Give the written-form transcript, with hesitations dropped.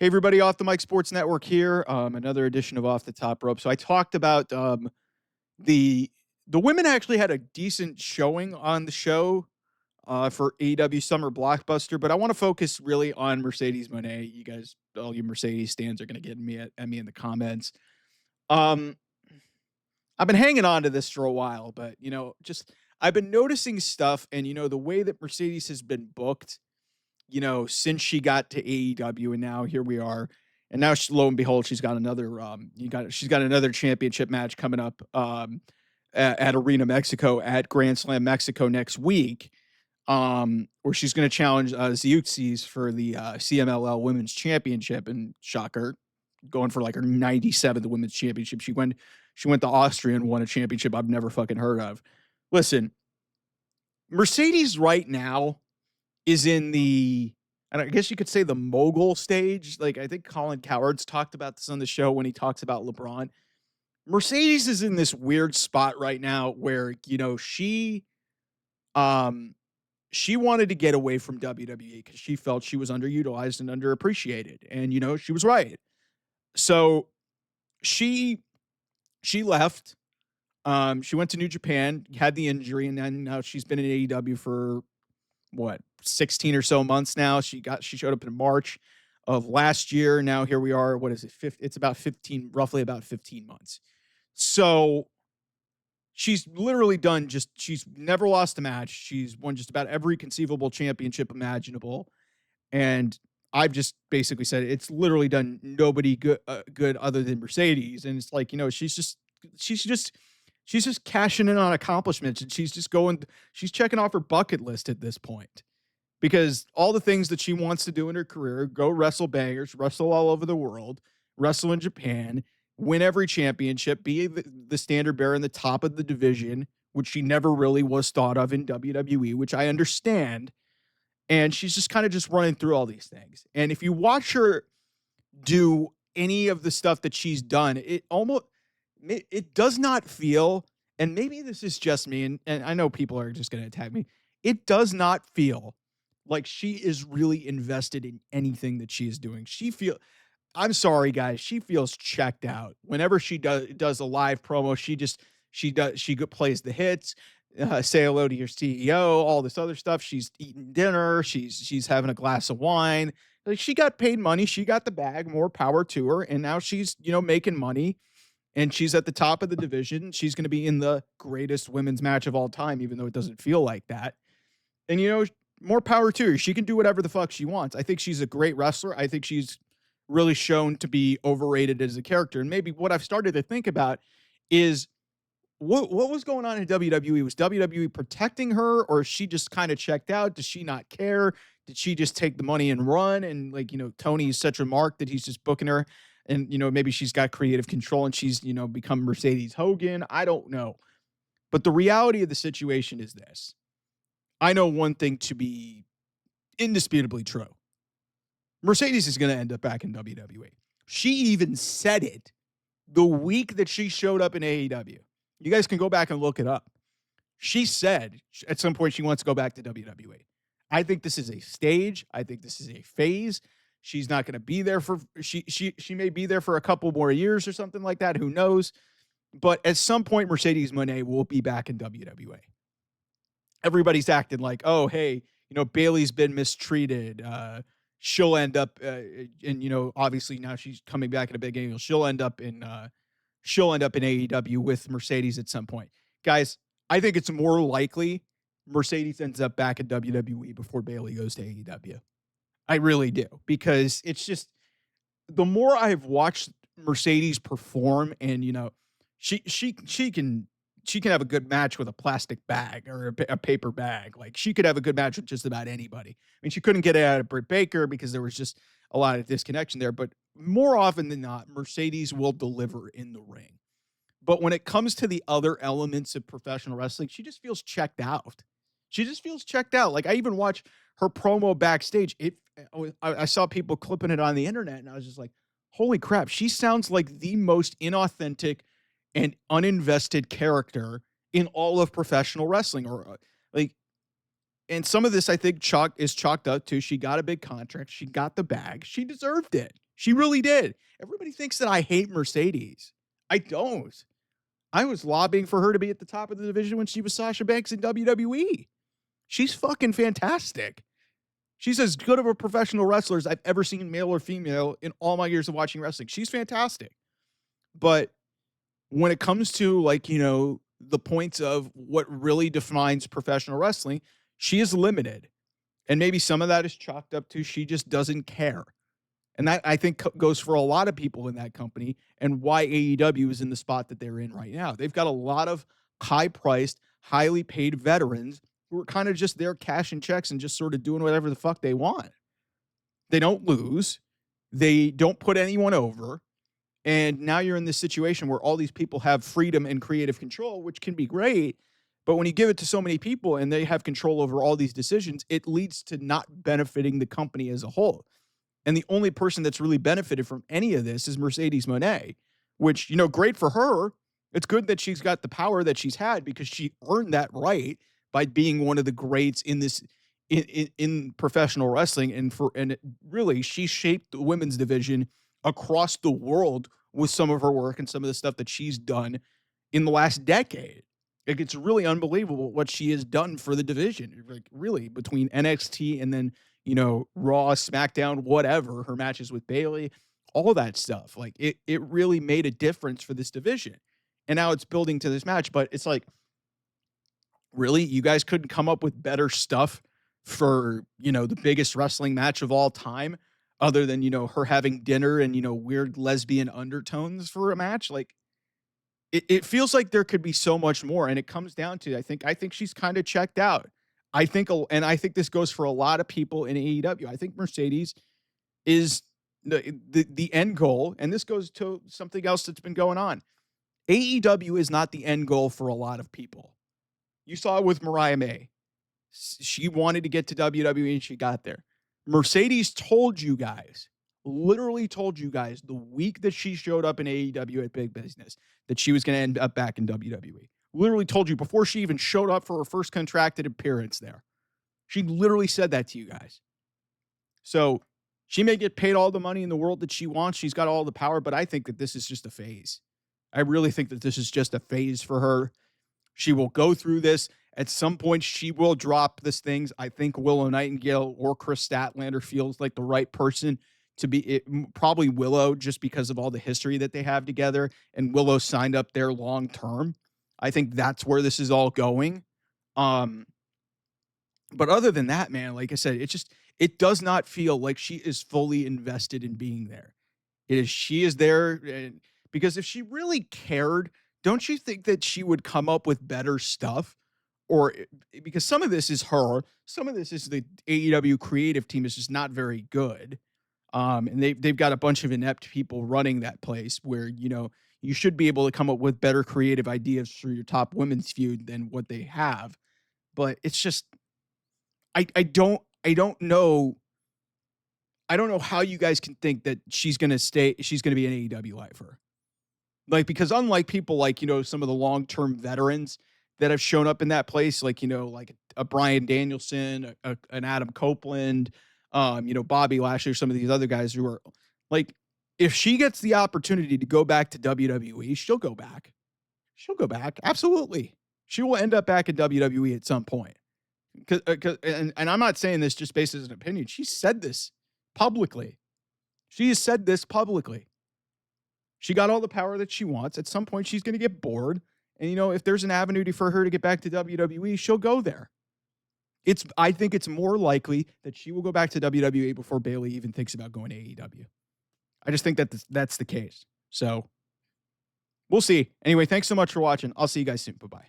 Hey, everybody, Off the Mic Sports Network here. Another edition of Off the Top Rope. So I talked about the the women actually had a decent showing on the show for AEW Summer Blockbuster, but I want to focus really on Mercedes Monet. You guys, all you Mercedes stands, are going to get me at me in the comments. Um, I've been hanging on to this for a while, but just I've been noticing stuff, and the way that Mercedes has been booked since she got to AEW, and now here we are. And now, lo and behold, she's got another she's got another championship match coming up at Arena Mexico at Grand Slam Mexico next week, where she's going to challenge Ziuxis for the CMLL Women's Championship. And shocker, going for like her 97th Women's Championship. She went to Austria and won a championship I've never fucking heard of. Listen, Mercedes right now is in and I guess you could say the mogul stage. Like, I think Colin Cowherd's talked about this on the show when he talks about LeBron. Mercedes is in this weird spot right now where, she wanted to get away from WWE because she felt she was underutilized and underappreciated. And, she was right. So she left. She went to New Japan, had the injury, and then now she's been in AEW for 16 or so months now. She showed up in March of last year. Now here we are. What is it? It's about 15, roughly about 15 months. So she's literally done she's never lost a match. She's won just about every conceivable championship imaginable. And I've just basically said it's literally done nobody good other than Mercedes. And it's like, she's just cashing in on accomplishments, and she's checking off her bucket list at this point, because all the things that she wants to do in her career, go wrestle bangers, wrestle all over the world, wrestle in Japan, win every championship, be the standard bearer in the top of the division, which she never really was thought of in WWE, which I understand. And she's just kind of just running through all these things. And if you watch her do any of the stuff that she's done, it does not feel, and maybe this is just me, and I know people are just going to attack me, it does not feel like she is really invested in anything that she is doing. I'm sorry, guys, she feels checked out. Whenever she does a live promo, she plays the hits, say hello to your CEO, all this other stuff. She's eating dinner, she's having a glass of wine. Like, she got paid money, she got the bag, more power to her, and now she's, making money. And she's at the top of the division. She's going to be in the greatest women's match of all time, even though it doesn't feel like that. And, more power to her. She can do whatever the fuck she wants. I think she's a great wrestler. I think she's really shown to be overrated as a character. And maybe what I've started to think about is what was going on in WWE? Was WWE protecting her, or is she just kind of checked out? Does she not care? Did she just take the money and run? And Tony is such a mark that he's just booking her. And, maybe she's got creative control and she's, become Mercedes Hogan. I don't know. But the reality of the situation is this. I know one thing to be indisputably true. Mercedes is going to end up back in WWE. She even said it the week that she showed up in AEW. You guys can go back and look it up. She said at some point she wants to go back to WWE. I think this is a stage. I think this is a phase. She's not going to be there she may be there for a couple more years or something like that. Who knows? But at some point, Mercedes Mone will be back in WWE. Everybody's acting like, oh, hey, Bayley's been mistreated. She'll end up, and obviously now she's coming back in a big angle. She'll end up in AEW with Mercedes at some point. Guys, I think it's more likely Mercedes ends up back at WWE before Bayley goes to AEW. I really do, because it's just, the more I've watched Mercedes perform, and she can have a good match with a plastic bag or a paper bag. Like, she could have a good match with just about anybody. I mean, she couldn't get it out of Britt Baker because there was just a lot of disconnection there. But more often than not, Mercedes will deliver in the ring. But when it comes to the other elements of professional wrestling, she just feels checked out. Like, I even watch her promo backstage. I saw people clipping it on the internet, and I was just like, holy crap, she sounds like the most inauthentic and uninvested character in all of professional wrestling. And some of this, I think, is chalked up to, she got a big contract, she got the bag, she deserved it. She really did. Everybody thinks that I hate Mercedes. I don't. I was lobbying for her to be at the top of the division when she was Sasha Banks in WWE. She's fucking fantastic. She's as good of a professional wrestler as I've ever seen, male or female, in all my years of watching wrestling. She's fantastic. But when it comes to, like, the points of what really defines professional wrestling, she is limited. And maybe some of that is chalked up to she just doesn't care. And that, I think, goes for a lot of people in that company, and why AEW is in the spot that they're in right now. They've got a lot of high-priced, highly paid veterans who are kind of just there cashing checks and just sort of doing whatever the fuck they want. They don't lose. They don't put anyone over. And now you're in this situation where all these people have freedom and creative control, which can be great. But when you give it to so many people and they have control over all these decisions, it leads to not benefiting the company as a whole. And the only person that's really benefited from any of this is Mercedes Mone, which, great for her. It's good that she's got the power that she's had because she earned that right by being one of the greats in this in professional wrestling. And really, she shaped the women's division across the world with some of her work and some of the stuff that she's done in the last decade. Like, it's really unbelievable what she has done for the division. Like, really, between NXT and then, Raw, SmackDown, whatever, her matches with Bayley, all that stuff. Like, it really made a difference for this division. And now it's building to this match, but it's like, really? You guys couldn't come up with better stuff for, the biggest wrestling match of all time, other than, her having dinner and, weird lesbian undertones for a match? Like, it feels like there could be so much more, and it comes down to, I think she's kind of checked out. I think this goes for a lot of people in AEW. I think Mercedes is the end goal, and this goes to something else that's been going on. AEW is not the end goal for a lot of people. You saw it with Mariah May. She wanted to get to WWE and she got there. Mercedes literally told you guys the week that she showed up in AEW at Big Business that she was going to end up back in WWE. Literally told you before she even showed up for her first contracted appearance there. She literally said that to you guys. So she may get paid all the money in the world that she wants. She's got all the power, but I think that this is just a phase. I really think that this is just a phase for her. She will go through this. At some point, she will drop these things. I think Willow Nightingale or Chris Statlander feels like the right person to be it. Probably Willow, just because of all the history that they have together. And Willow signed up there long term. I think that's where this is all going. But other than that, man, like I said, it does not feel like she is fully invested in being there. She is there, because if she really cared, don't you think that she would come up with better stuff? Or because some of this is her, some of this is the AEW creative team is just not very good. And they've got a bunch of inept people running that place where, you should be able to come up with better creative ideas for your top women's feud than what they have. But it's just, I don't know. I don't know how you guys can think that she's going to be an AEW lifer. Like, because unlike people like, some of the long-term veterans that have shown up in that place, like, like a Bryan Danielson, an Adam Copeland, Bobby Lashley, or some of these other guys who are like, if she gets the opportunity to go back to WWE, she'll go back. She'll go back. Absolutely. She will end up back at WWE at some point. And I'm not saying this just based as an opinion. She said this publicly. She has said this publicly. She got all the power that she wants. At some point, she's going to get bored. And, if there's an avenue for her to get back to WWE, she'll go there. I think it's more likely that she will go back to WWE before Bayley even thinks about going to AEW. I just think that that's the case. So we'll see. Anyway, thanks so much for watching. I'll see you guys soon. Bye-bye.